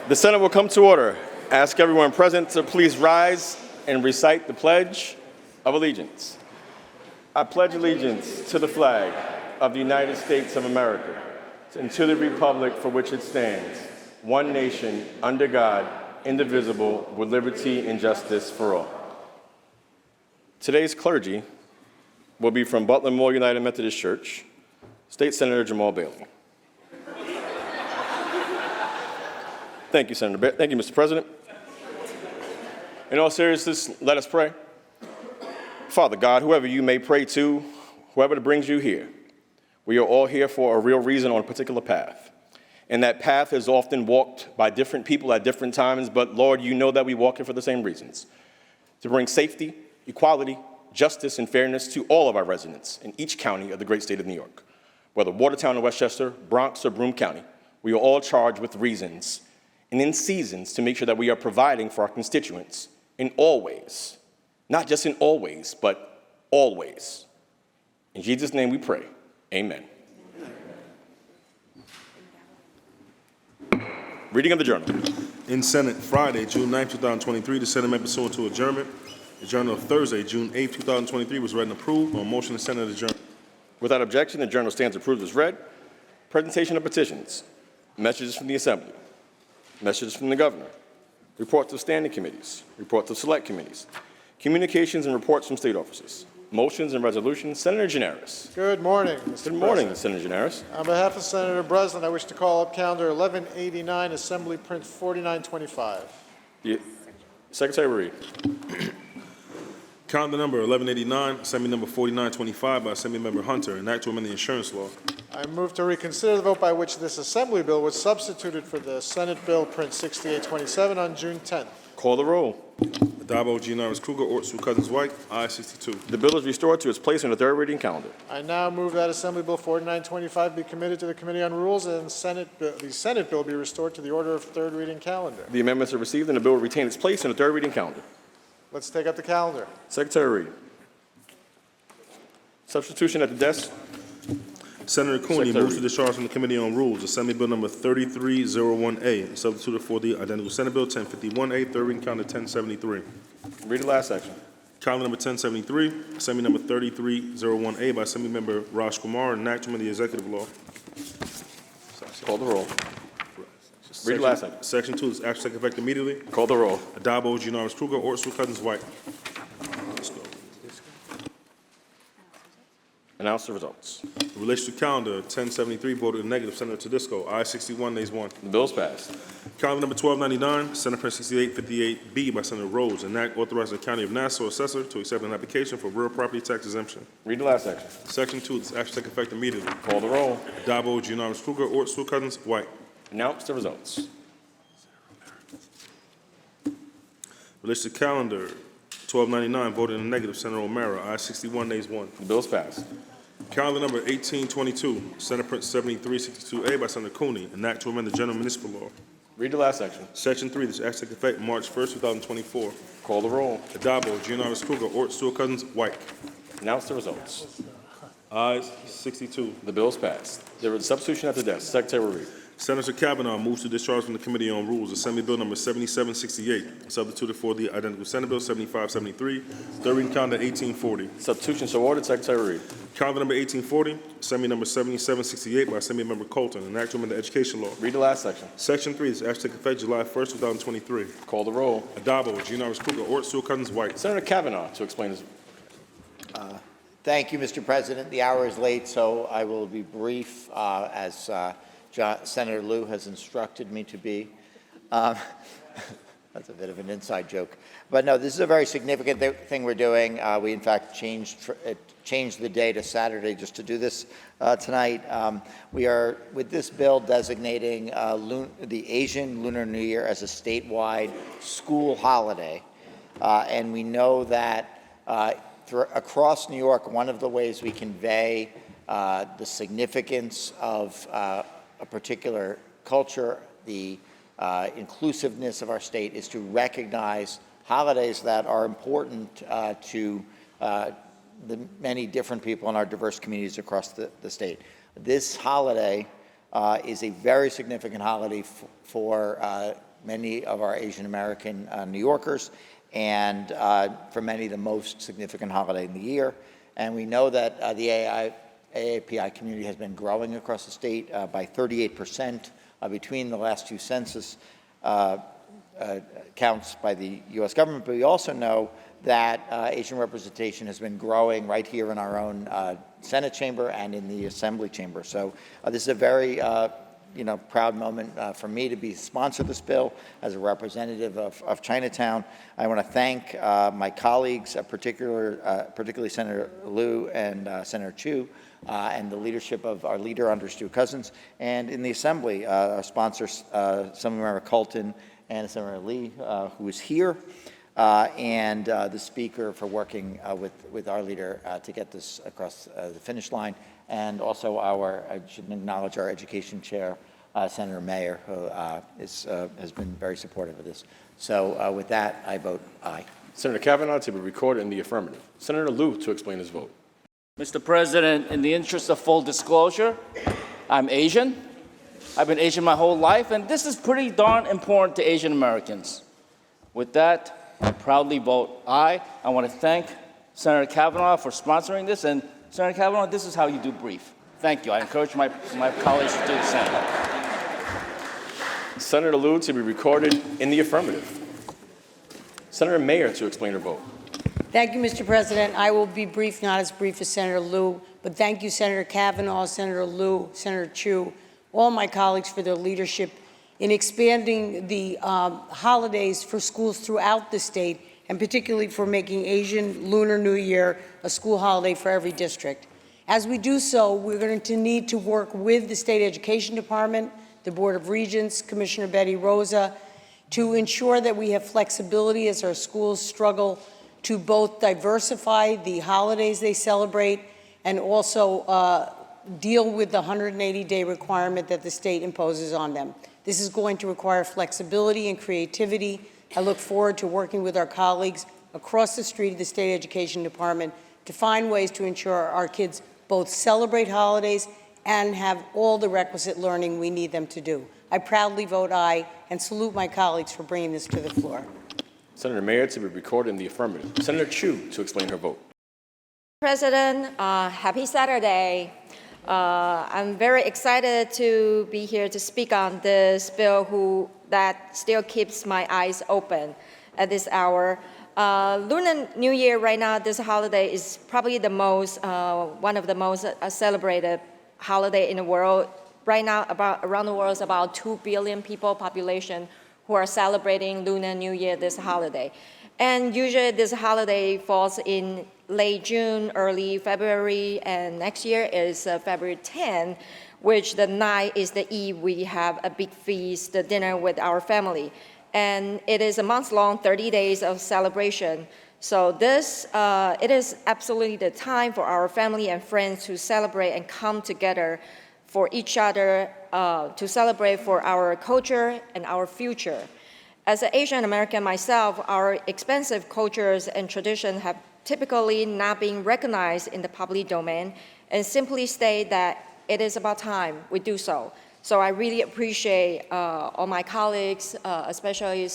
The Senate will come to order. Ask everyone present to please rise and recite the Pledge of Allegiance. I pledge allegiance to the flag of the United States of America and to the republic for which it stands, one nation, under God, indivisible, with liberty and justice for all. Today's clergy will be from Butler Moore United Methodist Church, State Senator Jamal Bailey. Thank you, Senator. Thank you, Mr. President. In all seriousness, let us pray. Father God, whoever you may pray to, whoever brings you here, we are all here for a real reason on a particular path. And that path is often walked by different people at different times, but Lord, you know that we walk it for the same reasons. To bring safety, equality, justice, and fairness to all of our residents in each county of the great state of New York. Whether Watertown or Westchester, Bronx or Broome County, we are all charged with reasons and in seasons to make sure that we are providing for our constituents in all ways. Not just in all ways, but always. In Jesus' name we pray, amen. Reading of the journal. In Senate, Friday, June 9, 2023, the Senate met pursuant to adjournment. The journal of Thursday, June 8, 2023 was read and approved. On motion, the Senate adjourned. Without objection, the journal stands approved as read. Presentation of petitions, messages from the Assembly, messages from the Governor, reports of standing committees, reports of select committees, communications and reports from state offices, motions and resolutions. Senator Gianaris. Good morning, Mr. Good morning, President. Senator Gianaris. On behalf of Senator Breslin, I wish to call up calendar 1189, Assembly Print 4925. The Secretary will read. Calendar number 1189, Assembly number 4925 by Assemblymember Hunter, an act to amend the insurance law. I move to reconsider the vote by which this Assembly bill was substituted for the Senate Bill Print 6827 on June 10th. Call the roll. Adabo, Gianaris, Kruger, Ort, Sue Cousins, White, I 62. The bill is restored to its place on the third reading calendar. I now move that Assembly Bill 4925 be committed to the Committee on Rules and the Senate bill be restored to the order of third reading calendar. The amendments are received and the bill will retain its place on the third reading calendar. Let's take up the calendar. Secretary read. Substitution at the desk. Senator Cooney Secretary moves to discharge from the Committee on Rules, Assembly Bill number 3301A, substituted for the identical Senate Bill 1051A, third reading calendar 1073. Read the last section. Calendar number 1073, Assembly number 3301A by Assemblymember Raj Kumar, an act to amend the executive law. Call the roll. Read the last section. Section 2, this act to take effect immediately. Call the roll. Adabo, Gianaris, Kruger, Ort, Sue Cousins, White. Let's go. Announce the results. In relation to calendar 1073, voted in negative, Senator Tedisco, I 61, nays 1. The bill is passed. Calendar number 1299, Senate Print 6858B by Senator Rhodes, an act authorizing the County of Nassau assessor to accept an application for real property tax exemption. Read the last section. Section 2, this act to take effect immediately. Call the roll. Adabo, Gianaris, Kruger, Ort, Sue Cousins, White. Announce the results. In relation to calendar 1299, voted in negative, Senator O'Mara, I 61, nays 1. The bill is passed. Calendar number 1822, Senate Print 7362A by Senator Cooney, an act to amend the general municipal law. Read the last section. Section 3, this act to take effect March 1st, 2024. Call the roll. Adabo, Gianaris, Kruger, Ort, Sue Cousins, White. Announce the results. Ayes 62. The bill is passed. There is a substitution at the desk. Secretary will read. Senator Kavanaugh moves to discharge from the Committee on Rules, Assembly Bill number 7768, substituted for the identical Senate Bill 7573, third reading calendar 1840. Substitution so ordered. Secretary will read. Calendar number 1840, Assembly number 7768 by Assemblymember Colton, an act to amend the education law. Read the last section. Section 3, this act to take effect July 1st, 2023. Call the roll. Adabo, Gianaris, Kruger, Ort, Sue Cousins, White. Senator Kavanaugh to explain his. Thank you, Mr. President. The hour is late, so I will be brief as Senator Lieu has instructed me to be. That's a bit of an inside joke. But no, this is a very significant thing we're doing. We, in fact, changed the day to Saturday just to do this tonight. We are, with this bill, designating the Asian Lunar New Year as a statewide school holiday. And we know that across New York, one of the ways we convey the significance of a particular culture, the inclusiveness of our state, is to recognize holidays that are important to the many different people in our diverse communities across the state. This holiday is a very significant holiday for many of our Asian American New Yorkers, and for many, the most significant holiday in the year. And we know that the AAPI community has been growing across the state by 38% between the last two census counts by the U.S. government, but we also know that Asian representation has been growing right here in our own Senate chamber and in the Assembly chamber. So this is a very proud moment for me to be sponsor this bill as a representative of Chinatown. I want to thank my colleagues, particularly Senator Liu and Senator Chu, and the leadership of our leader, Andrew Stu Cousins, and in the Assembly, our sponsors, Senator Colton and Senator Lee, who is here, and the Speaker for working with our leader to get this across the finish line, and also I should acknowledge our Education Chair, Senator Mayer, who has been very supportive of this. So with that, I vote aye. Senator Kavanaugh to be recorded in the affirmative. Senator Liu to explain his vote. Mr. President, in the interest of full disclosure, I'm Asian. I've been Asian my whole life, and this is pretty darn important to Asian Americans. With that, I proudly vote aye. I want to thank Senator Kavanaugh for sponsoring this, and Senator Kavanaugh, this is how you do brief. Thank you. I encourage my colleagues to do the same. Senator Liu to be recorded in the affirmative. Senator Mayer to explain her vote. Thank you, Mr. President. I will be brief, not as brief as Senator Liu, but thank you, Senator Kavanaugh, Senator Liu, Senator Chu, all my colleagues for their leadership in expanding the holidays for schools throughout the state, and particularly for making Asian Lunar New Year a school holiday for every district. As we do so, we're going to need to work with the State Education Department, the Board of Regents, Commissioner Betty Rosa, to ensure that we have flexibility as our schools struggle to both diversify the holidays they celebrate and also deal with the 180-day requirement that the state imposes on them. This is going to require flexibility and creativity. I look forward to working with our colleagues across the street at the State Education Department to find ways to ensure our kids both celebrate holidays and have all the requisite learning we need them to do. I proudly vote aye and salute my colleagues for bringing this to the floor. Senator Mayer to be recorded in the affirmative. Senator Chu to explain her vote. President, happy Saturday. I'm very excited to be here to speak on this bill that still keeps my eyes open at this hour. Lunar New Year right now, this holiday is probably the most, one of the most celebrated holiday in the world. Right now, around the world, is about 2 billion people population who are celebrating Lunar New Year this holiday. And usually this holiday falls in late June, early February, and next year is February 10, which the night is the eve. We have a big feast, the dinner with our family. And it is a month-long, 30 days of celebration. So this, it is absolutely the time for our family and friends to celebrate and come together for each other, to celebrate for our culture and our future. As an Asian American myself, our expensive cultures and traditions have typically not been recognized in the public domain, and simply state that it is about time we do so. So I really appreciate all my colleagues, especially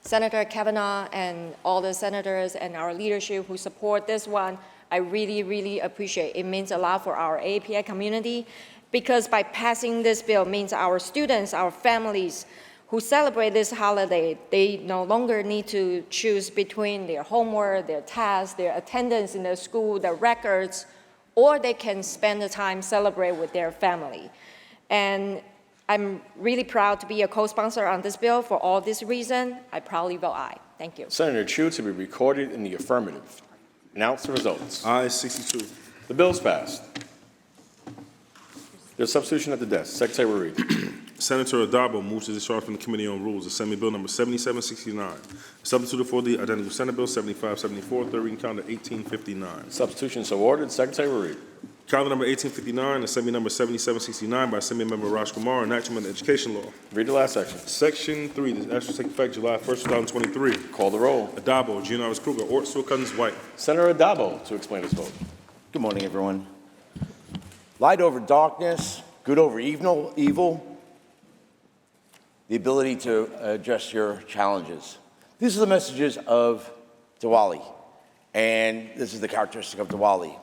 Senator Kavanaugh and all the senators and our leadership who support this one. I really, really appreciate it. It means a lot for our API community, because by passing this bill means our students, our families who celebrate this holiday, they no longer need to choose between their homework, their tasks, their attendance in the school, their records, or they can spend the time celebrate with their family. And I'm really proud to be a co-sponsor on this bill. For all this reason, I proudly vote aye. Thank you. Senator Chu to be recorded in the affirmative. Announce the results. Ayes 62. The bill is passed. There's substitution at the desk. Secretary will read. Senator Adabo moves to discharge from the Committee on Rules Assembly Bill number 7769, substituted for the identical Senate Bill 7574, third reading calendar 1859. Substitution so ordered. Secretary will read. Calendar number 1859, Assembly number 7769 by Assembly Member Raj Kumar, enactment of education law. Read the last section. Section 3, this act shall take effect July 1st, 2023. Call the roll. Adabo, Giannaris Kruger, Ort, Sewell Cousins, White. Senator Adabo to explain his vote. Good morning, everyone. Light over darkness, good over evil. the ability to address your challenges. These are the messages of Diwali, and this is the characteristic of Diwali.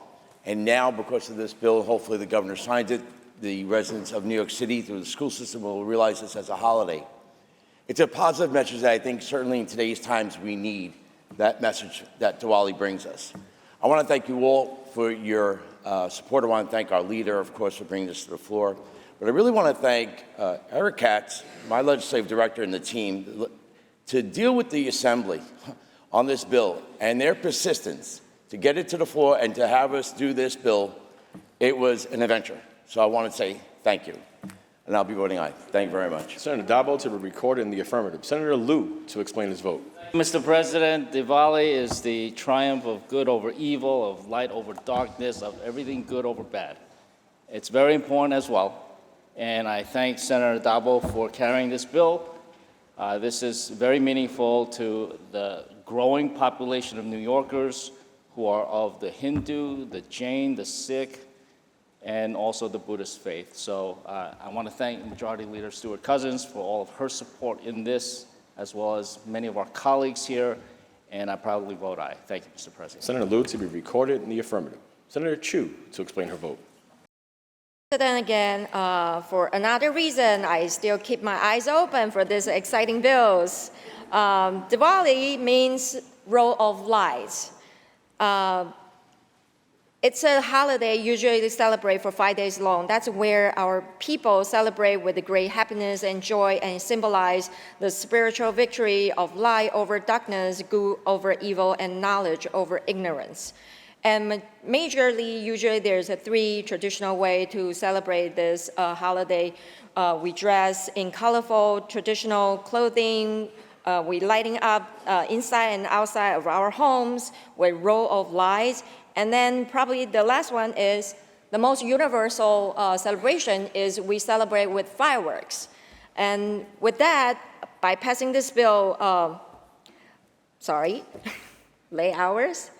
And now, because of this bill, hopefully the governor signs it, the residents of New York City through the school system will realize this as a holiday. It's a positive message that I think certainly in today's times we need, that message that Diwali brings us. I want to thank you all for your support. I want to thank our leader, of course, for bringing this to the floor. But I really want to thank Eric Katz, my legislative director, and the team to deal with the Assembly on this bill and their persistence to get it to the floor and to have us do this bill. It was an adventure. So I want to say thank you. And I'll be voting aye. Thank you very much. Senator Dabo to be recorded in the affirmative. Senator Liu to explain his vote. Mr. President, Diwali is the triumph of good over evil, of light over darkness, of everything good over bad. It's very important as well. And I thank Senator Dabo for carrying this bill. This is very meaningful to the growing population of New Yorkers who are of the Hindu, the Jain, the Sikh, and also the Buddhist faith. So I want to thank Majority Leader Stewart Cousins for all of her support in this, as well as many of our colleagues here, and I proudly vote aye. Thank you, Mr. President. Senator Liu to be recorded in the affirmative. Senator Chu to explain her vote. Then again, for another reason, I still keep my eyes open for these exciting bills. Diwali means roll of lights. It's a holiday usually celebrate for 5 days long. That's where our people celebrate with great happiness and joy and symbolize the spiritual victory of light over darkness, good over evil, and knowledge over ignorance. And majorly, usually there's a 3 traditional way to celebrate this holiday. We dress in colorful traditional clothing. We lighting up inside and outside of our homes with row of lights. And then probably the last one is the most universal celebration is we celebrate with fireworks. And with that, by passing this bill, late hours.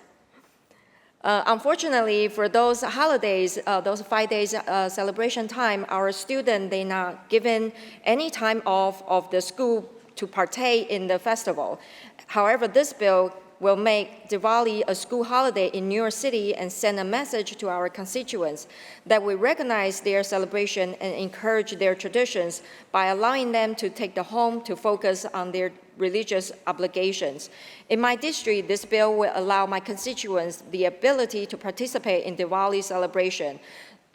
Unfortunately, for those holidays, those 5 days celebration time, our students, they not given any time off of the school to partake in the festival. However, this bill will make Diwali a school holiday in New York City and send a message to our constituents that we recognize their celebration and encourage their traditions by allowing them to take the home to focus on their religious obligations. In my district, this bill will allow my constituents the ability to participate in Diwali celebration.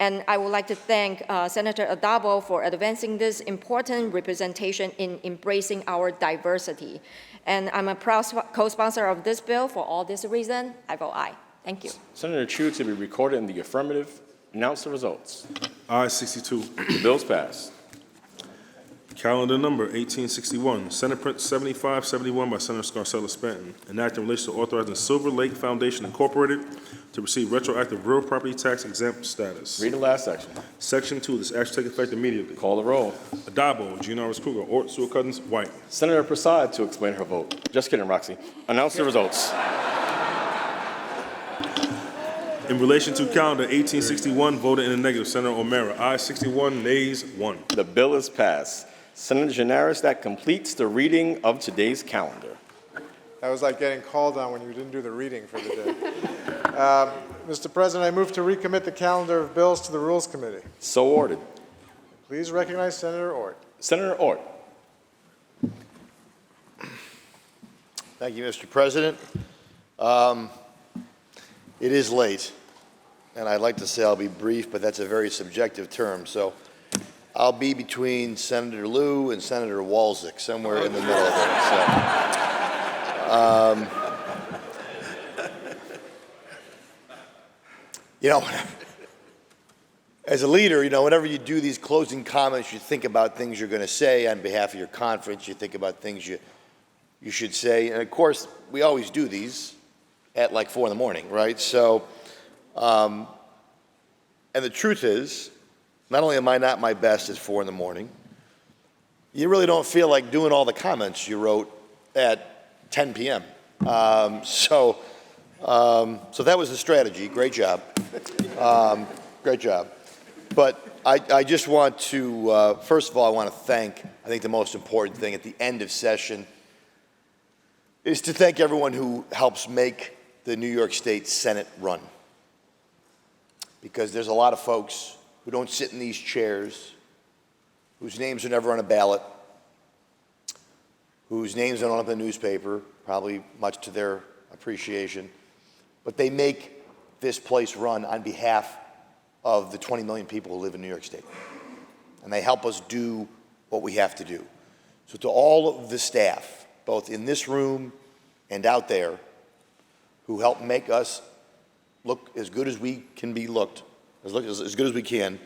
And I would like to thank Senator Addabbo for advancing this important representation in embracing our diversity. And I'm a proud co-sponsor of this bill. For all this reason, I vote aye. Thank you. Senator Chu to be recorded in the affirmative. Announce the results. Aye, 62. The bill's passed. Calendar number 1861, Senate Print 7571 by Senator Scarcella Stanton, an act in relation to authorizing Silver Lake Foundation Incorporated to receive retroactive real property tax exempt status. Read the last section. Section 2, this act shall take effect immediately. Call the roll. Addabbo, Giannaris Kruger, Ort, Stewart Cousins, White. Senator Prasad to explain her vote. Just kidding, Roxy. Announce the results. In relation to calendar 1861, voted in the negative, Senator O'Mara. Aye 61, nays 1. The bill is passed. Senator Giannaris, that completes the reading of today's calendar. That was like getting called on when you didn't do the reading for the day. Mr. President, I move to recommit the calendar of bills to the Rules Committee. So ordered. Please recognize Senator Ort. Senator Ort. Thank you, Mr. President. It is late, and I'd like to say I'll be brief, but that's a very subjective term. So I'll be between Senator Liu and Senator Walczyk, somewhere in the middle of it. So, as a leader, whenever you do these closing comments, you think about things you're going to say on behalf of your conference. You think about things you should say. And, of course, we always do these at like 4 in the morning, right? So, and the truth is, not only am I not my best at 4 in the morning, you really don't feel like doing all the comments you wrote at 10 p.m. So that was the strategy. Great job. Great job. But I just want to, first of all, I want to thank, I think the most important thing at the end of session is to thank everyone who helps make the New York State Senate run. Because there's a lot of folks who don't sit in these chairs, whose names are never on a ballot, whose names aren't up in the newspaper, probably much to their appreciation, but they make this place run on behalf of the 20 million people who live in New York State. And they help us do what we have to do. So to all of the staff, both in this room and out there, who help make us look as good as we can be looked, as good as we can,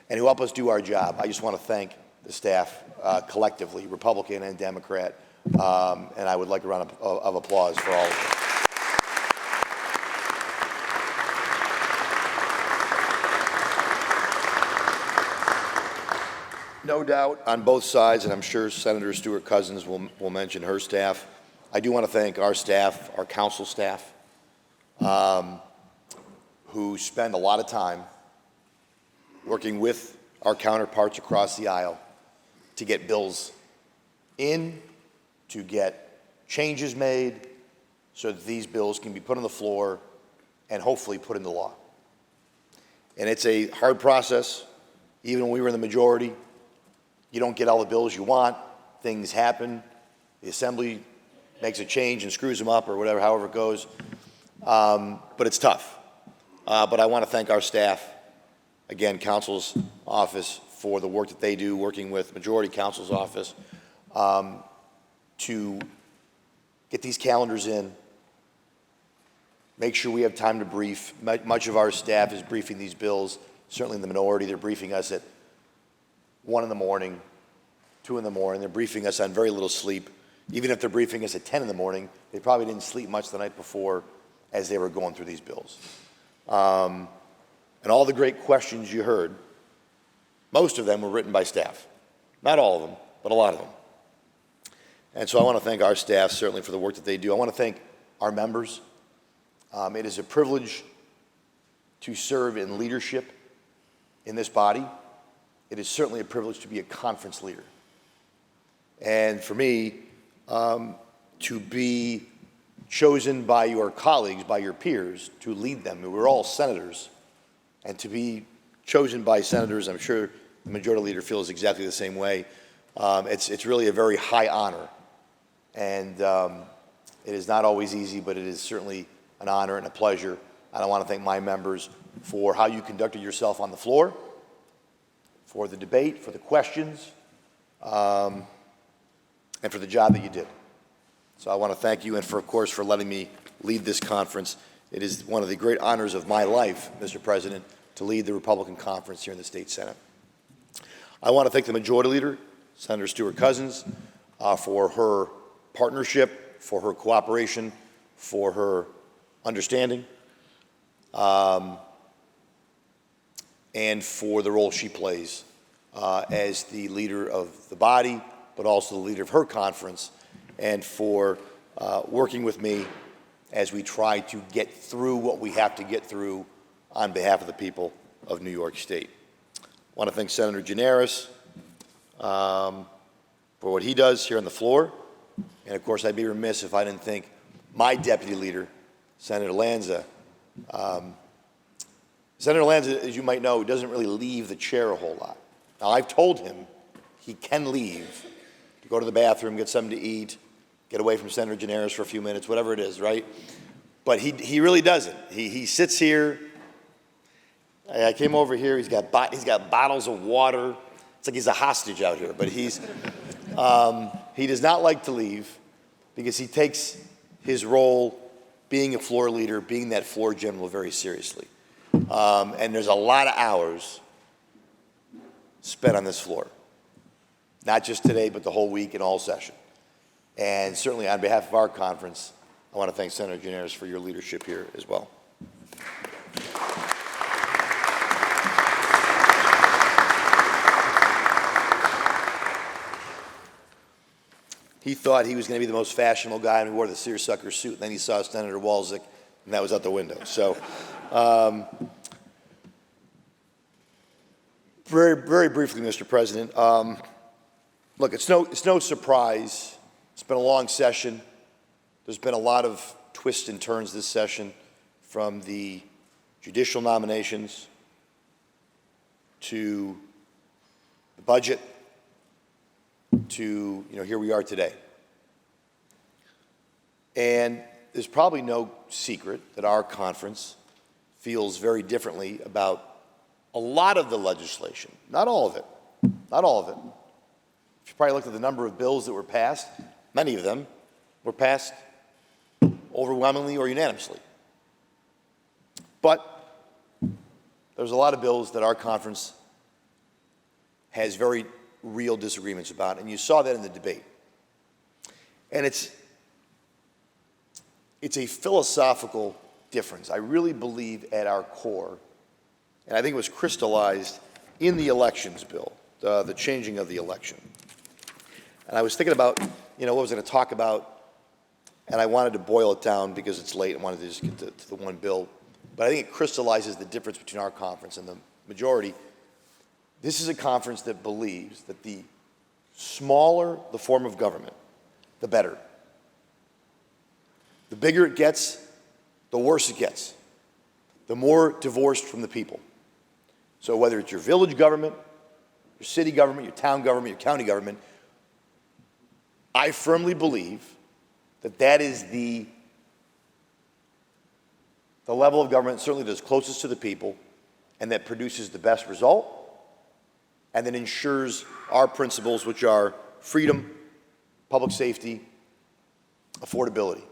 and who help us do our job, I just want to thank the staff collectively, Republican and Democrat, and I would like a round of applause for all of them. No doubt on both sides, and I'm sure Senator Stewart Cousins will mention her staff. I do want to thank our staff, our council staff, who spend a lot of time working with our counterparts across the aisle to get bills in, to get changes made, so that these bills can be put on the floor and hopefully put into law. And it's a hard process. Even when we were in the majority, you don't get all the bills you want. Things happen. The Assembly makes a change and screws them up or whatever, however it goes. But it's tough. But I want to thank our staff, again, Council's office, for the work that they do, working with Majority Council's office, to get these calendars in, make sure we have time to brief. Much of our staff is briefing these bills. Certainly in the minority, they're briefing us at 1 in the morning, 2 in the morning. They're briefing us on very little sleep. Even if they're briefing us at 10 in the morning, they probably didn't sleep much the night before as they were going through these bills. And all the great questions you heard, most of them were written by staff. Not all of them, but a lot of them. And so I want to thank our staff, certainly, for the work that they do. I want to thank our members. It is a privilege to serve in leadership in this body. It is certainly a privilege to be a conference leader. And for me, to be chosen by your colleagues, by your peers, to lead them. We're all senators. And to be chosen by senators, I'm sure the majority leader feels exactly the same way. It's really a very high honor. And it is not always easy, but it is certainly an honor and a pleasure. And I want to thank my members for how you conducted yourself on the floor, for the debate, for the questions, and for the job that you did. So I want to thank you, and of course, for letting me lead this conference. It is one of the great honors of my life, Mr. President, to lead the Republican conference here in the State Senate. I want to thank the Majority Leader, Senator Stewart Cousins, for her partnership, for her cooperation, for her understanding, and for the role she plays as the leader of the body, but also the leader of her conference, and for working with me as we try to get through what we have to get through on behalf of the people of New York State. I want to thank Senator Gianaris for what he does here on the floor. And of course, I'd be remiss if I didn't thank my deputy leader, Senator Lanza. Senator Lanza, as you might know, doesn't really leave the chair a whole lot. Now, I've told him he can leave to go to the bathroom, get something to eat, get away from Senator Gianaris for a few minutes, whatever it is, right? But he really doesn't. He sits here. I came over here. He's got bottles of water. It's like he's a hostage out here. But he does not like to leave because he takes his role being a floor leader, being that floor general, very seriously. And there's a lot of hours spent on this floor, not just today, but the whole week and all session. And certainly on behalf of our conference, I want to thank Senator Gianaris for your leadership here as well. He thought he was going to be the most fashionable guy, and he wore the seersucker suit, and then he saw Senator Walczak, and that was out the window. So Very, very briefly, Mr. President. Look, it's no surprise. It's been a long session. There's been a lot of twists and turns this session, from the judicial nominations to the budget to, here we are today. And there's probably no secret that our conference feels very differently about a lot of the legislation. Not all of it. Not all of it. If you probably looked at the number of bills that were passed, many of them were passed overwhelmingly or unanimously. But there's a lot of bills that our conference has very real disagreements about, and you saw that in the debate. And it's a philosophical difference. I really believe at our core, and I think it was crystallized in the elections bill, the changing of the election. And I was thinking about, what I was going to talk about, and I wanted to boil it down because it's late and wanted to just get to the one bill. But I think it crystallizes the difference between our conference and the majority. This is a conference that believes that the smaller the form of government, the better. The bigger it gets, the worse it gets. The more divorced from the people. So whether it's your village government, your city government, your town government, your county government, I firmly believe that that is the level of government certainly that is closest to the people and that produces the best result and that ensures our principles, which are freedom, public safety, affordability.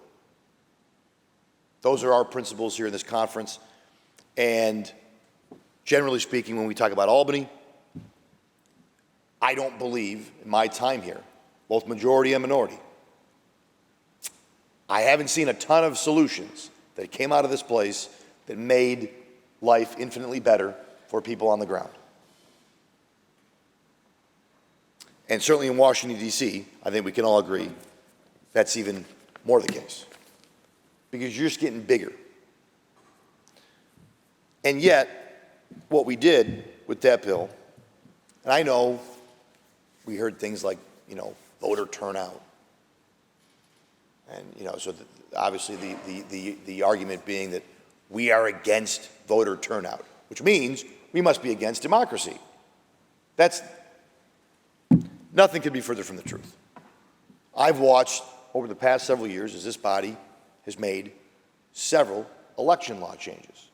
Those are our principles here in this conference. And generally speaking, when we talk about Albany, I don't believe in my time here, both majority and minority, I haven't seen a ton of solutions that came out of this place that made life infinitely better for people on the ground. And certainly in Washington, D.C., I think we can all agree that's even more the case, because you're just getting bigger. And yet, what we did with that bill, and I know we heard things like, voter turnout. And, so obviously the argument being that we are against voter turnout, which means we must be against democracy. Nothing could be further from the truth. I've watched over the past several years as this body has made several election law changes.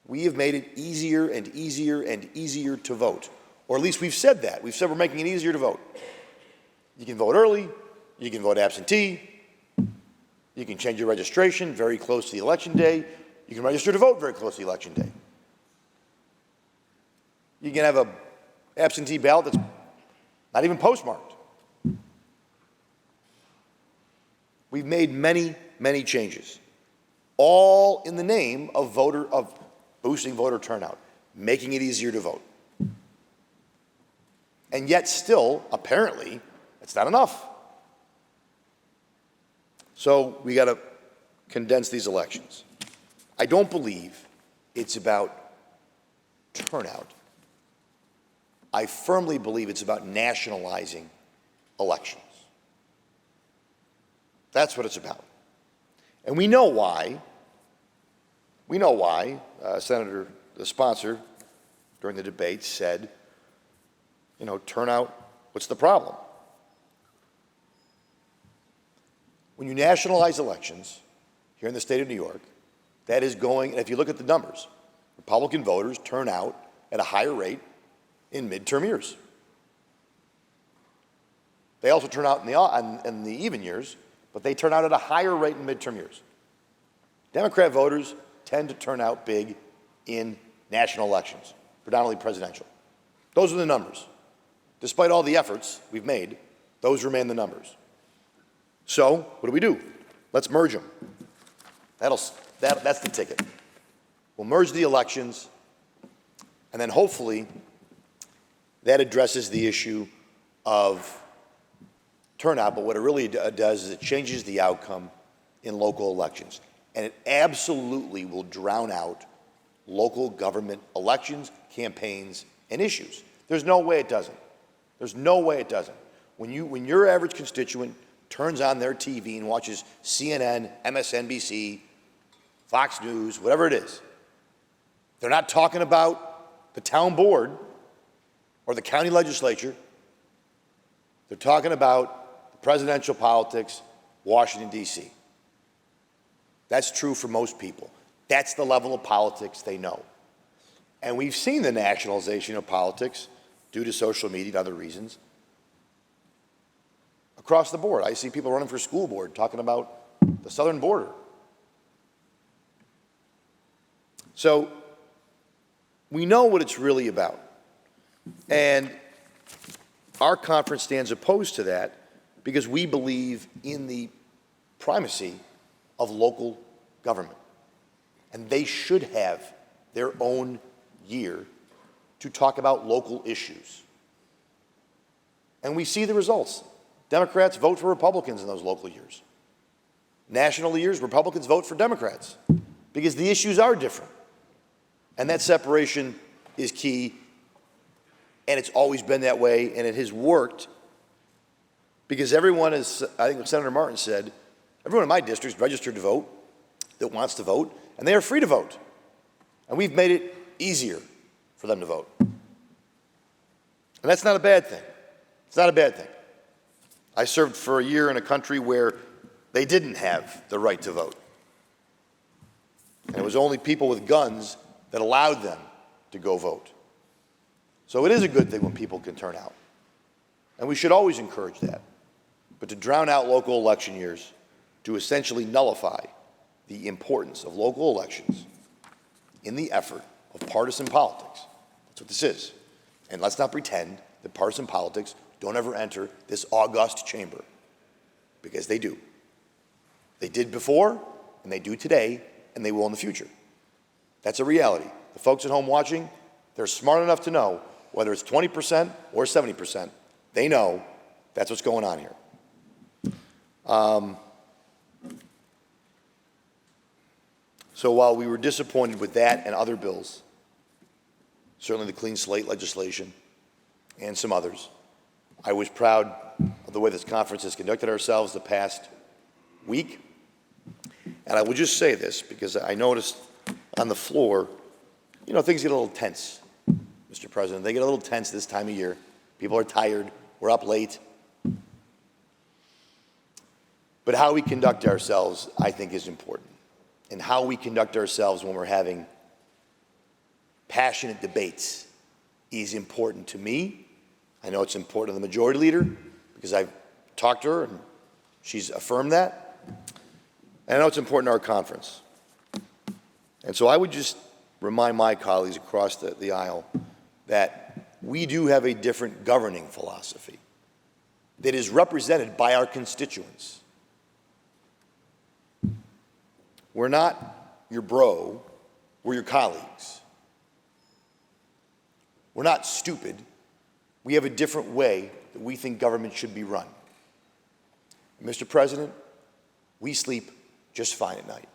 We have made it easier and easier and easier to vote, or at least we've said that. We've said we're making it easier to vote. You can vote early, you can vote absentee, you can change your registration very close to the election day, you can register to vote very close to the election day. You can have an absentee ballot that's not even postmarked. We've made many, many changes, all in the name of boosting voter turnout, making it easier to vote. And yet still, apparently, it's not enough. So we got to condense these elections. I don't believe it's about turnout. I firmly believe it's about nationalizing elections. That's what it's about. And we know why. Senator, the sponsor, during the debate said, turnout, what's the problem? When you nationalize elections here in the state of New York, that is going, and if you look at the numbers, Republican voters turn out at a higher rate in midterm years. They also turn out in the even years, but they turn out at a higher rate in midterm years. Democrat voters tend to turn out big in national elections, predominantly presidential. Those are the numbers. Despite all the efforts we've made, those remain the numbers. So, what do? Let's merge them. That's the ticket. We'll merge the elections, and then hopefully that addresses the issue of turnout, but what it really does is it changes the outcome in local elections. And it absolutely will drown out local government elections, campaigns, and issues. There's no way it doesn't. There's no way it doesn't. When your average constituent turns on their TV and watches CNN, MSNBC, Fox News, whatever it is, they're not talking about the town board or the county legislature. They're talking about the presidential politics, Washington, D.C. That's true for most people. That's the level of politics they know. And we've seen the nationalization of politics due to social media and other reasons across the board. I see people running for school board talking about the southern border. So we know what it's really about. And our conference stands opposed to that because we believe in the primacy of local government. And they should have their own year to talk about local issues. And we see the results. Democrats vote for Republicans in those local years. National years, Republicans vote for Democrats because the issues are different. And that separation is key, and it's always been that way, and it has worked because everyone is, I think what Senator Martin said, everyone in my district is registered to vote, that wants to vote, and they are free to vote. And we've made it easier for them to vote. And that's not a bad thing. It's not a bad thing. I served for a year in a country where they didn't have the right to vote. And it was only people with guns that allowed them to go vote. So it is a good thing when people can turn out. And we should always encourage that. But to drown out local election years, to essentially nullify the importance of local elections in the effort of partisan politics, that's what this is. And let's not pretend that partisan politics don't ever enter this august chamber, because they do. They did before, and they do today, and they will in the future. That's a reality. The folks at home watching, they're smart enough to know whether it's 20% or 70%, they know that's what's going on here. So while we were disappointed with that and other bills, certainly the clean slate legislation and some others, I was proud of the way this conference has conducted ourselves the past week. And I will just say this, because I noticed on the floor, you know, things get a little tense, Mr. President. They get a little tense this time of year. People are tired. We're up late. But how we conduct ourselves, I think, is important. And how we conduct ourselves when we're having passionate debates is important to me. I know it's important to the majority leader because I've talked to her and she's affirmed that. And I know it's important to our conference. And so I would just remind my colleagues across the aisle that we do have a different governing philosophy that is represented by our constituents. We're not your bro, we're your colleagues. We're not stupid. We have a different way that we think government should be run. And Mr. President, we sleep just fine at night.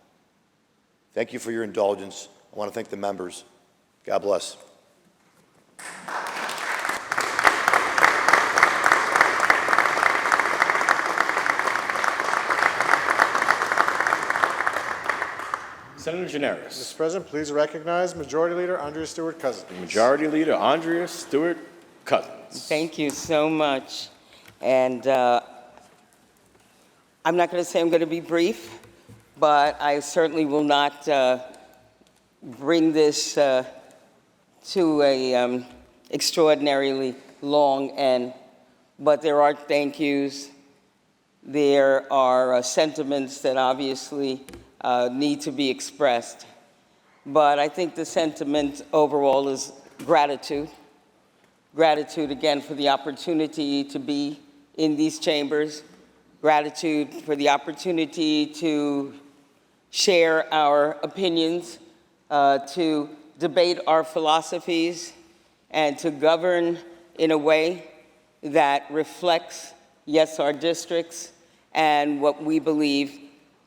Thank you for your indulgence. I want to thank the members. God bless. Senator Gianaris. Mr. President, please recognize Majority Leader Andrea Stewart-Cousins. Majority Leader Andrea Stewart-Cousins. Thank you so much. And I'm not going to say I'm going to be brief, but I certainly will not bring this to a extraordinarily long end. But there are thank yous. There are sentiments that obviously need to be expressed. But I think the sentiment overall is gratitude. Gratitude, again, for the opportunity to be in these chambers. Gratitude for the opportunity to share our opinions, to debate our philosophies, and to govern in a way that reflects, yes, our districts and what we believe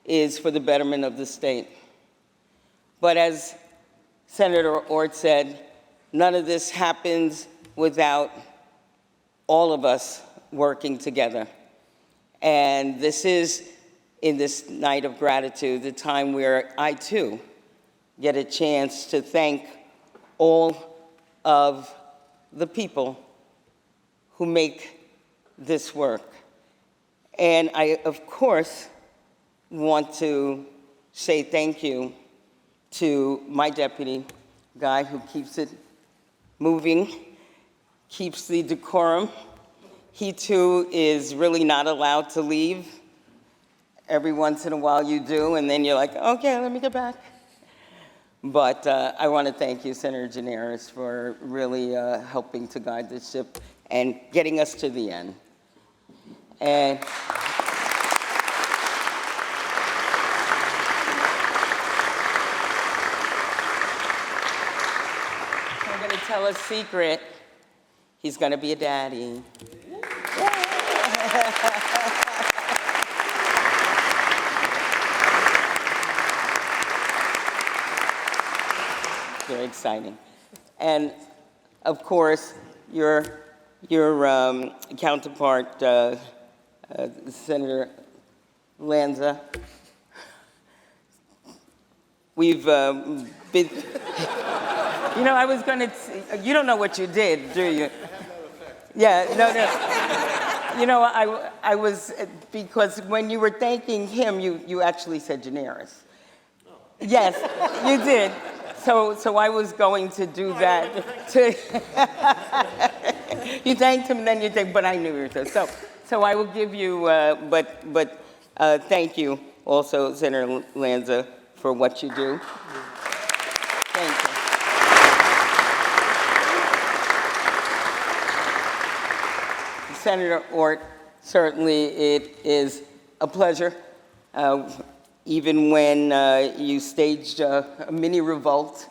is for the betterment of the state. But as Senator Ort said, none of this happens without all of us working together. And this is, in this night of gratitude, the time where I, too, get a chance to thank all of the people who make this work. And I, of course, want to say thank you to my deputy, guy who keeps it moving, keeps the decorum. He, too, is really not allowed to leave. Every once in a while you do, and then you're like, okay, let me get back. But I want to thank you, Senator Gianaris, for really helping to guide this ship and getting us to the end. And I'm going to tell a secret. He's going to be a daddy. Very exciting. And of course, your counterpart, Senator Lanza, we've been, you know, I was going to, you don't know what you did, do you? Yeah, no. You know, I was, because when you were thanking him, you actually said Gianaris. Yes, you did. So I was going to do that. You thanked him, and then you thanked, but I knew you were so I will give you, but thank you also, Senator Lanza, for what you do. Thank you. Senator Ort, certainly it is a pleasure. Even when you staged a mini revolt,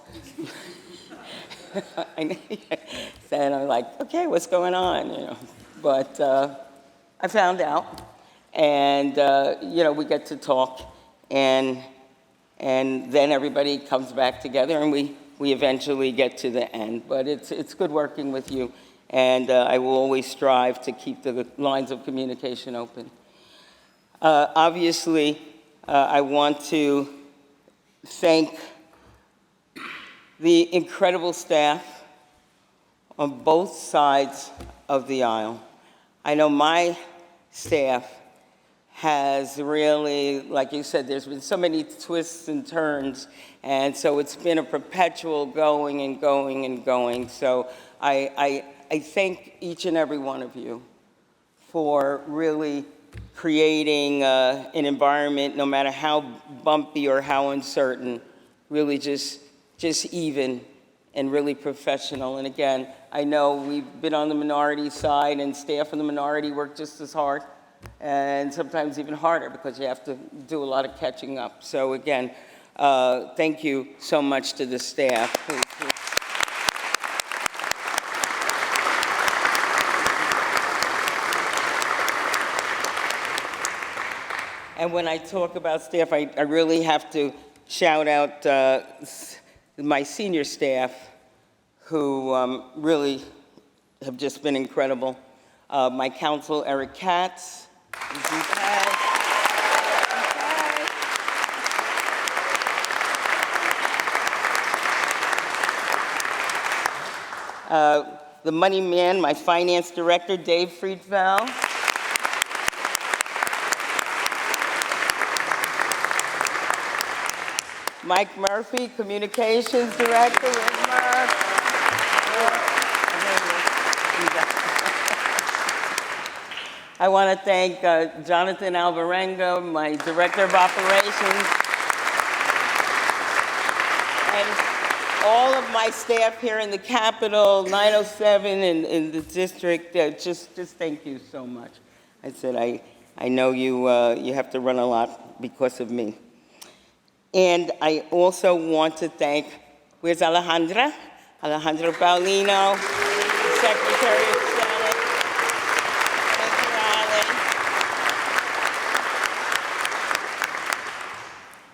and I'm like, okay, what's going on? You know, but I found out, and you know, we get to talk, and then everybody comes back together, and we eventually get to the end. But it's good working with you, and I will always strive to keep the lines of communication open. Obviously, I want to thank the incredible staff on both sides of the aisle. I know my staff has really, like you said, there's been so many twists and turns, and so it's been a perpetual going and going and going. So I thank each and every one of you for really creating an environment, no matter how bumpy or how uncertain, really just even and really professional. And again, I know we've been on the minority side, and staff in the minority work just as hard, and sometimes even harder, because you have to do a lot of catching up. So again, thank you so much to the staff. And when I talk about staff, I really have to shout out my senior staff, who really have just been incredible. My counsel, Eric Katz. The money man, my finance director, Dave Friedfeld. Mike Murphy, Communications Director. I want to thank Jonathan Alvarenga, my Director of Operations, and all of my staff here in the Capitol, 907, and in the district. Just thank you so much. I said, I know you have to run a lot because of me. And I also want to thank, where's Alejandra? Alejandra Paulino, Secretary of Senate. Thank you, Ale.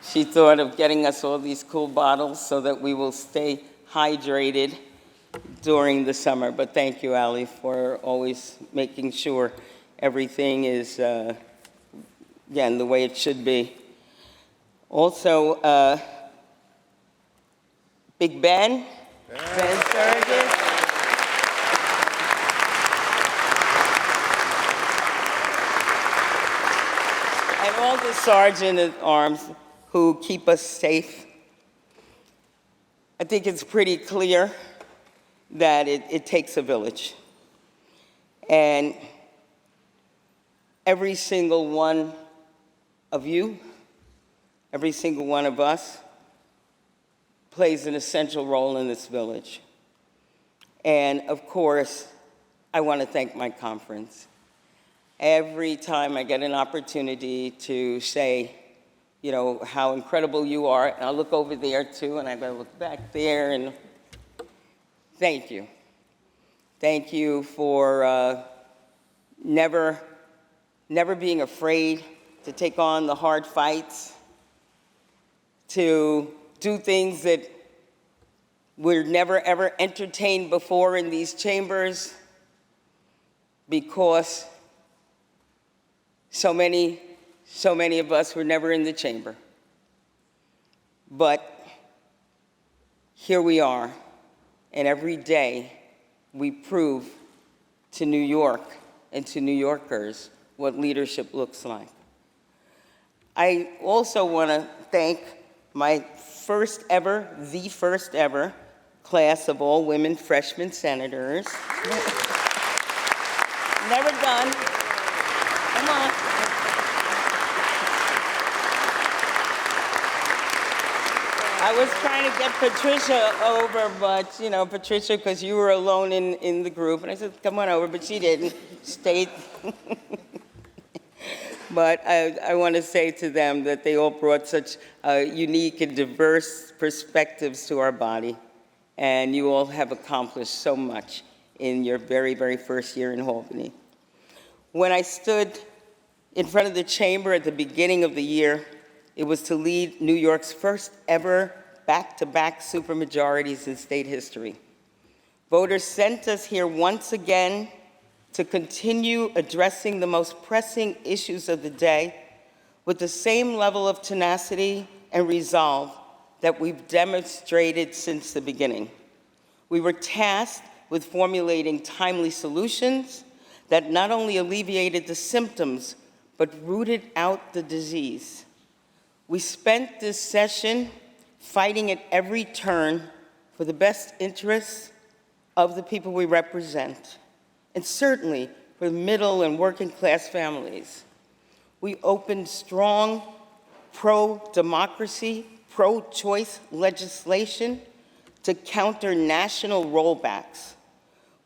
She thought of getting us all these cool bottles so that we will stay hydrated during the summer. But thank you, Ally, for always making sure everything is, again, the way it should be. Also, Big Ben, Ben Sturgis. And all the sergeant at arms who keep us safe. I think it's pretty clear that it takes a village. And every single one of you, every single one of us, plays an essential role in this village. And of course, I want to thank my conference. Every time I get an opportunity to say, you know, how incredible you are, and I look over there too, and I gotta look back there, and thank you. Thank you for never being afraid to take on the hard fights, to do things that were never ever entertained before in these chambers, because so many of us were never in the chamber. But here we are, and every day we prove to New York and to New Yorkers what leadership looks like. I also want to thank my the first ever class of all women freshman senators. Never done. Come on. I was trying to get Patricia over, but, you know, Patricia, because you were alone in the group, and I said, come on over, but she didn't. Stayed. But I want to say to them that they all brought such unique and diverse perspectives to our body, and you all have accomplished so much in your very, very first year in Albany. When I stood in front of the chamber at the beginning of the year, it was to lead New York's first ever back-to-back supermajorities in state history. Voters sent us here once again to continue addressing the most pressing issues of the day with the same level of tenacity and resolve that we've demonstrated since the beginning. We were tasked with formulating timely solutions that not only alleviated the symptoms, but rooted out the disease. We spent this session fighting at every turn for the best interests of the people we represent, and certainly for middle and working class families. We opened strong pro-democracy, pro-choice legislation to counter national rollbacks.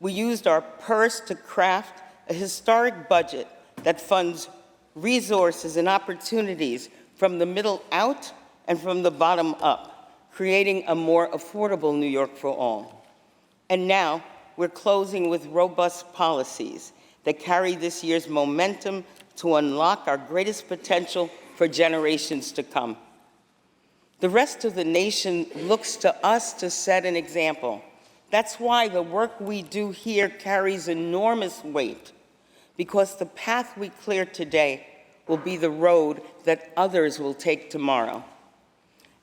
We used our purse to craft a historic budget that funds resources and opportunities from the middle out and from the bottom up, creating a more affordable New York for all. And now we're closing with robust policies that carry this year's momentum to unlock our greatest potential for generations to come. The rest of the nation looks to us to set an example. That's why the work we do here carries enormous weight, because the path we clear today will be the road that others will take tomorrow.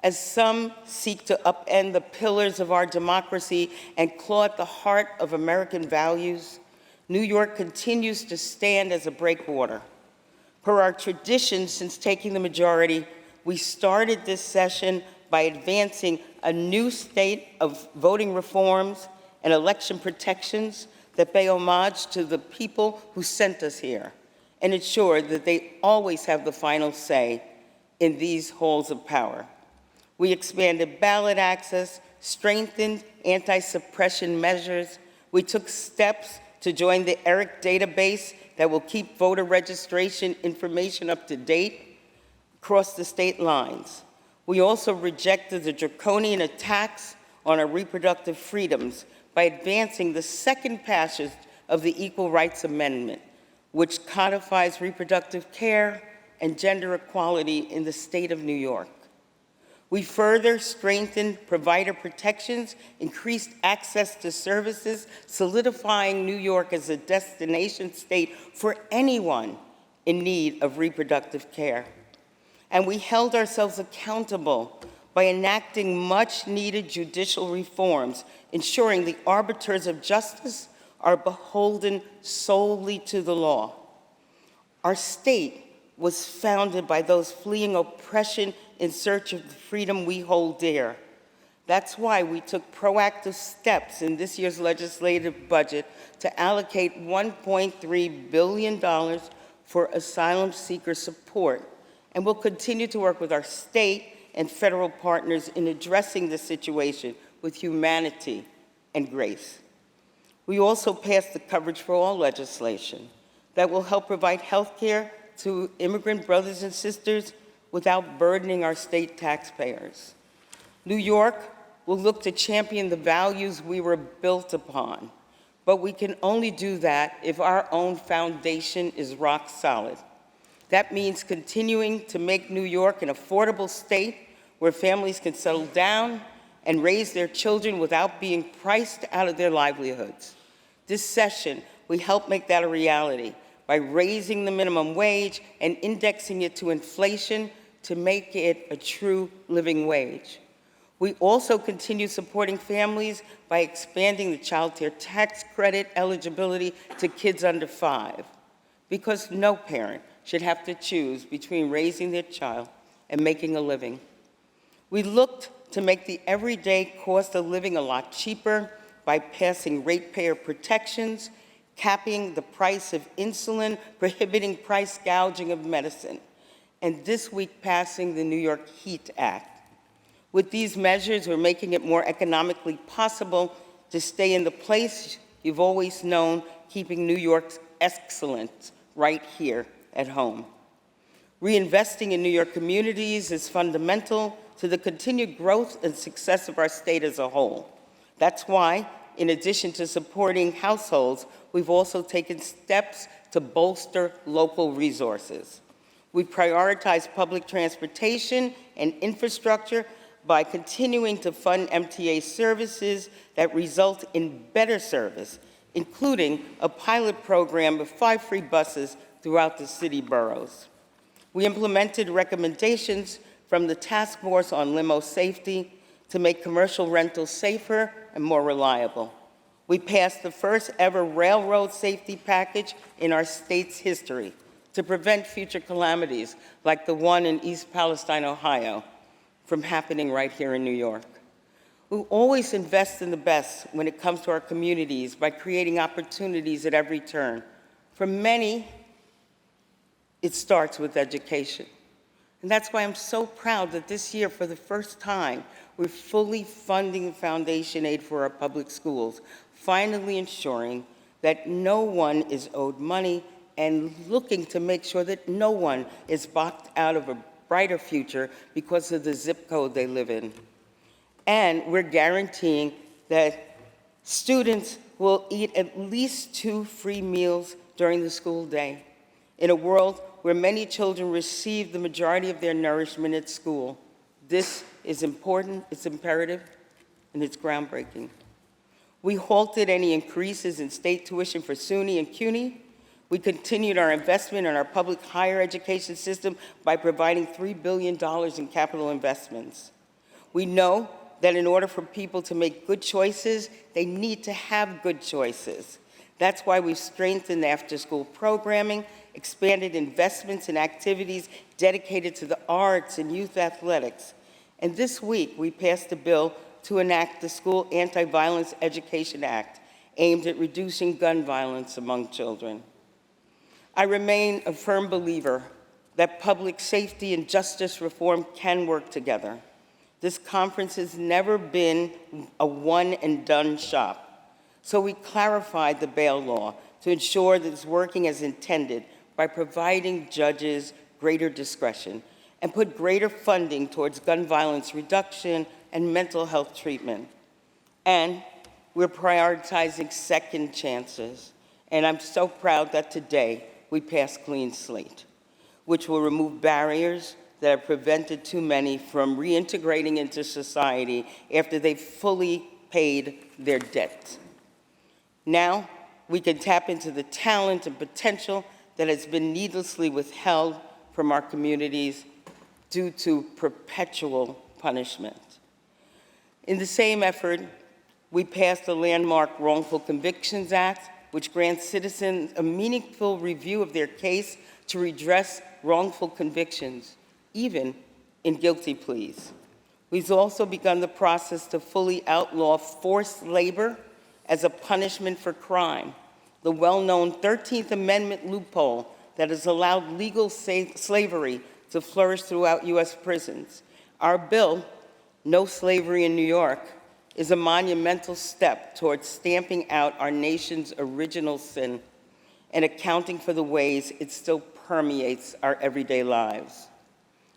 As some seek to upend the pillars of our democracy and claw at the heart of American values, New York continues to stand as a breakwater. Per our tradition since taking the majority, we started this session by advancing a new state of voting reforms and election protections that pay homage to the people who sent us here and ensure that they always have the final say in these halls of power. We expanded ballot access, strengthened anti-suppression measures. We took steps to join the ERIC database that will keep voter registration information up to date across the state lines. We also rejected the draconian attacks on our reproductive freedoms by advancing the second passage of the Equal Rights Amendment, which codifies reproductive care and gender equality in the state of New York. We further strengthened provider protections, increased access to services, solidifying New York as a destination state for anyone in need of reproductive care. And we held ourselves accountable by enacting much-needed judicial reforms, ensuring the arbiters of justice are beholden solely to the law. Our state was founded by those fleeing oppression in search of the freedom we hold dear. That's why we took proactive steps in this year's legislative budget to allocate $1.3 billion for asylum seeker support, and we'll continue to work with our state and federal partners in addressing the situation with humanity and grace. We also passed the Coverage for All legislation that will help provide health care to immigrant brothers and sisters without burdening our state taxpayers. New York will look to champion the values we were built upon, but we can only do that if our own foundation is rock solid. That means continuing to make New York an affordable state where families can settle down and raise their children without being priced out of their livelihoods. This session, we help make that a reality by raising the minimum wage and indexing it to inflation to make it a true living wage. We also continue supporting families by expanding the child care tax credit eligibility to kids under 5, because no parent should have to choose between raising their child and making a living. We looked to make the everyday cost of living a lot cheaper by passing ratepayer protections, capping the price of insulin, prohibiting price gouging of medicine, and this week passing the New York HEAT Act. With these measures, we're making it more economically possible to stay in the place you've always known, keeping New York's excellence right here at home. Reinvesting in New York communities is fundamental to the continued growth and success of our state as a whole. That's why, in addition to supporting households, we've also taken steps to bolster local resources. We prioritize public transportation and infrastructure by continuing to fund MTA services that result in better service, including a pilot program of 5 free buses throughout the city boroughs. We implemented recommendations from the Task Force on Limo Safety to make commercial rentals safer and more reliable. We passed the first ever railroad safety package in our state's history to prevent future calamities like the one in East Palestine, Ohio, from happening right here in New York. We always invest in the best when it comes to our communities by creating opportunities at every turn. For many, it starts with education. And that's why I'm so proud that this year, for the first time, we're fully funding foundation aid for our public schools, finally ensuring that no one is owed money and looking to make sure that no one is blocked out of a brighter future because of the zip code they live in. And we're guaranteeing that students will eat at least 2 free meals during the school day in a world where many children receive the majority of their nourishment at school. This is important, it's imperative, and it's groundbreaking. We halted any increases in state tuition for SUNY and CUNY. We continued our investment in our public higher education system by providing $3 billion in capital investments. We know that in order for people to make good choices, they need to have good choices. That's why we've strengthened after-school programming, expanded investments in activities dedicated to the arts and youth athletics. And this week, we passed a bill to enact the School Anti-Violence Education Act, aimed at reducing gun violence among children. I remain a firm believer that public safety and justice reform can work together. This conference has never been a one-and-done shop. So we clarified the bail law to ensure that it's working as intended by providing judges greater discretion and put greater funding towards gun violence reduction and mental health treatment. And we're prioritizing second chances. And I'm so proud that today we passed Clean Slate, which will remove barriers that have prevented too many from reintegrating into society after they've fully paid their debt. Now, we can tap into the talent and potential that has been needlessly withheld from our communities due to perpetual punishment. In the same effort, we passed the landmark Wrongful Convictions Act, which grants citizens a meaningful review of their case to redress wrongful convictions, even in guilty pleas. We've also begun the process to fully outlaw forced labor as a punishment for crime, the well-known 13th Amendment loophole that has allowed legal slavery to flourish throughout U.S. prisons. Our bill, No Slavery in New York, is a monumental step towards stamping out our nation's original sin and accounting for the ways it still permeates our everyday lives.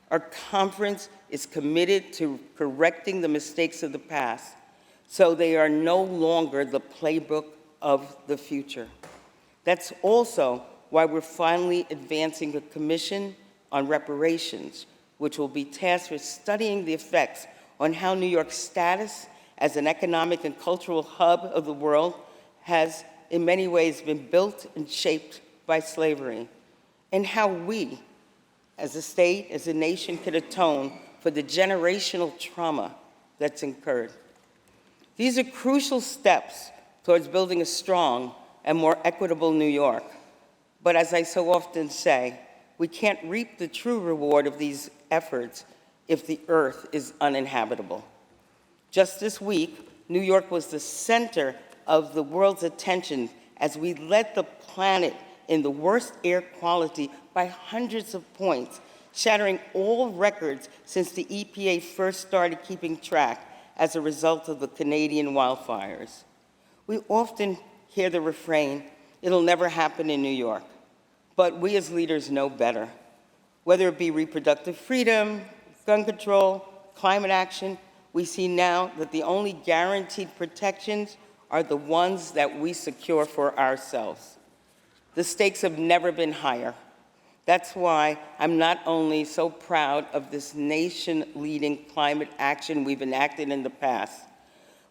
Our conference is committed to correcting the mistakes of the past so they are no longer the playbook of the future. That's also why we're finally advancing a commission on reparations, which will be tasked with studying the effects on how New York's status as an economic and cultural hub of the world has in many ways been built and shaped by slavery, and how we, as a state, as a nation, could atone for the generational trauma that's incurred. These are crucial steps towards building a strong and more equitable New York. But as I so often say, we can't reap the true reward of these efforts if the earth is uninhabitable. Just this week, New York was the center of the world's attention as we led the planet in the worst air quality by hundreds of points, shattering all records since the EPA first started keeping track as a result of the Canadian wildfires. We often hear the refrain, "It'll never happen in New York," but we as leaders know better. Whether it be reproductive freedom, gun control, climate action, we see now that the only guaranteed protections are the ones that we secure for ourselves. The stakes have never been higher. That's why I'm not only so proud of this nation-leading climate action we've enacted in the past,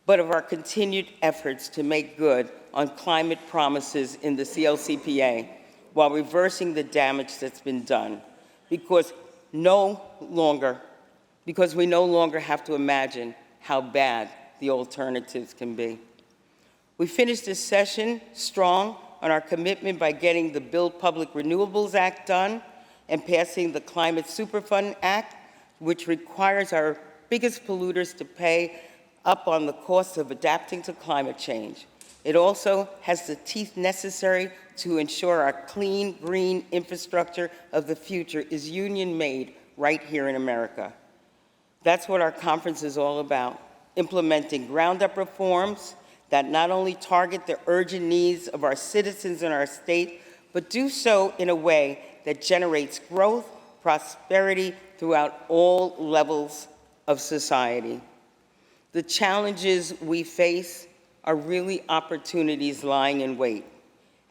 but of our continued efforts to make good on climate promises in the CLCPA while reversing the damage that's been done, because we no longer have to imagine how bad the alternatives can be. We finished this session strong on our commitment by getting the Build Public Renewables Act done and passing the Climate Superfund Act, which requires our biggest polluters to pay up on the cost of adapting to climate change. It also has the teeth necessary to ensure our clean, green infrastructure of the future is union-made right here in America. That's what our conference is all about, implementing ground-up reforms that not only target the urgent needs of our citizens in our state, but do so in a way that generates growth, prosperity throughout all levels of society. The challenges we face are really opportunities lying in wait.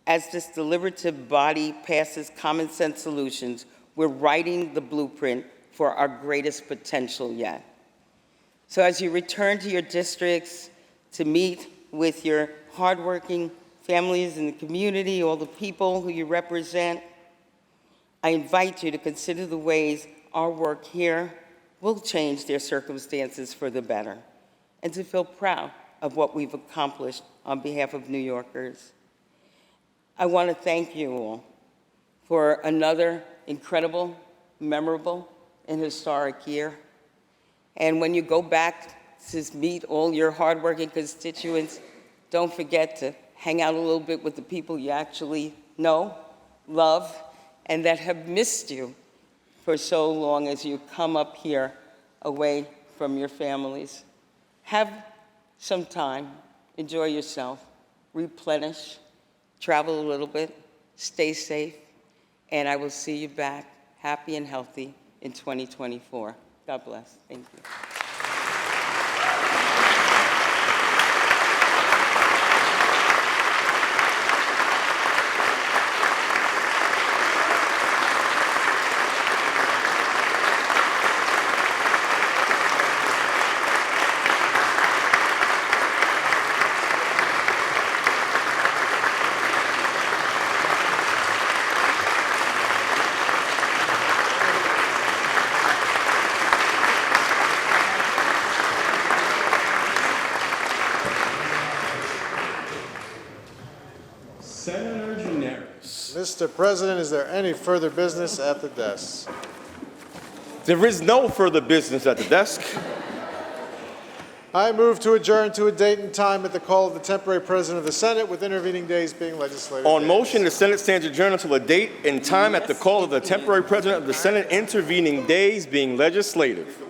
As this deliberative body passes common sense solutions, we're writing the blueprint for our greatest potential yet. So as you return to your districts to meet with your hardworking families in the community, all the people who you represent, I invite you to consider the ways our work here will change their circumstances for the better, and to feel proud of what we've accomplished on behalf of New Yorkers. I want to thank you all for another incredible, memorable, and historic year. And when you go back to meet all your hardworking constituents, don't forget to hang out a little bit with the people you actually know, love, and that have missed you for so long as you come up here away from your families. Have some time, enjoy yourself, replenish, travel a little bit, stay safe, and I will see you back happy and healthy in 2024. God bless. Thank you. Senator Gineris. Mr. President, is there any further business at the desk? There is no further business at the desk. I move to adjourn to a date and time at the call of the temporary president of the Senate, with intervening days being legislative On days. motion, the Senate stands adjourned until a date and time at the call of the temporary president of the Senate, intervening days being legislative.